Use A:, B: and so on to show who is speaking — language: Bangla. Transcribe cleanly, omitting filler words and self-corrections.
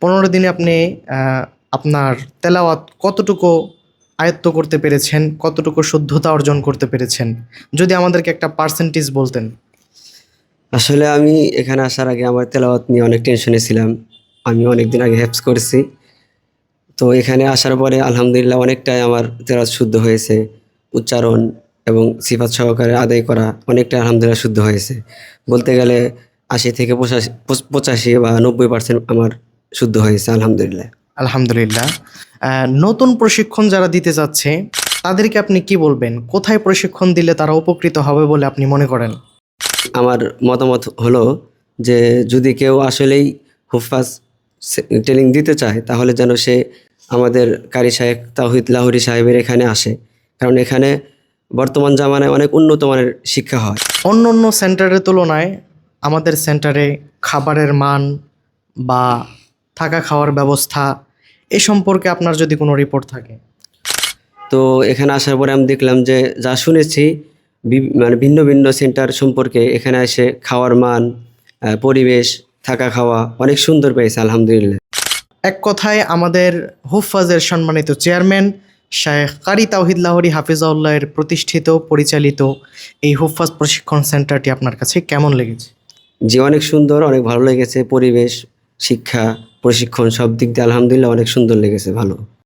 A: 15 দিনে আপনি আপনার তেলাওয়াত কতটুকু আয়ত্ত করতে পেরেছেন, কতটুকু শুদ্ধতা অর্জন করতে পেরেছেন? যদি আমাদেরকে একটা পার্সেন্টেজ বলতেন।
B: আসলে আমি এখানে আসার আগে আমার তেলাওয়াত নিয়ে অনেক টেনশনে ছিলাম। আমি অনেকদিন আগে হেফজ করেছি। তো এখানে আসার পরে আলহামদুলিল্লাহ অনেকটাই আমার তেলাওয়াত শুদ্ধ হয়েছে। উচ্চারণ এবং সিফাত সহকারে আদায় করা অনেকটা আলহামদুলিল্লাহ শুদ্ধ হয়েছে। বলতে গেলে ৮০ থেকে ৮৫ বা ৯০% আমার শুদ্ধ হয়েছে আলহামদুলিল্লাহ।
A: আলহামদুলিল্লাহ। নতুন প্রশিক্ষণ যারা দিতে যাচ্ছে, তাদেরকে আপনি কি বলবেন? কোথায় প্রশিক্ষণ দিলে তারা উপকৃত হবে বলে আপনি মনে করেন?
B: আমার মতামত হলো যে যদি কেউ আসলেই হুফাজ ট্রেনিং দিতে চায় তাহলে যেন সে আমাদের কারি সাহেব তাওহিদ লাহোরী সাহেবের এখানে আসে, কারণ এখানে বর্তমান জামানায় অনেক উন্নত মানের শিক্ষা হয়।
A: অন্য সেন্টারের তুলনায় আমাদের সেন্টারে খাবারের মান বা থাকা খাওয়ার ব্যবস্থা এ সম্পর্কে আপনার যদি কোনো রিপোর্ট থাকে।
B: তো এখানে আসার পরে আমি দেখলাম যে যা শুনেছি মানে ভিন্ন ভিন্ন সেন্টার সম্পর্কে এখানে এসে খাওয়ার মান, পরিবেশ, থাকা খাওয়া অনেক সুন্দর পেয়েছে আলহামদুলিল্লাহ।
A: এক কথায় আমাদের হুফাজের সম্মানিত চেয়ারম্যান শায়েখ কারি তাওহিদ লাহোরী হাফিজাউল্লাহের প্রতিষ্ঠিত পরিচালিত এই হুফাজ প্রশিক্ষণ সেন্টারটি আপনার কাছে কেমন লেগেছে?
B: জি, অনেক সুন্দর, অনেক ভালো লেগেছে। পরিবেশ, শিক্ষা, প্রশিক্ষণ সব দিক দিয়ে আলহামদুলিল্লাহ অনেক সুন্দর লেগেছে, ভালো।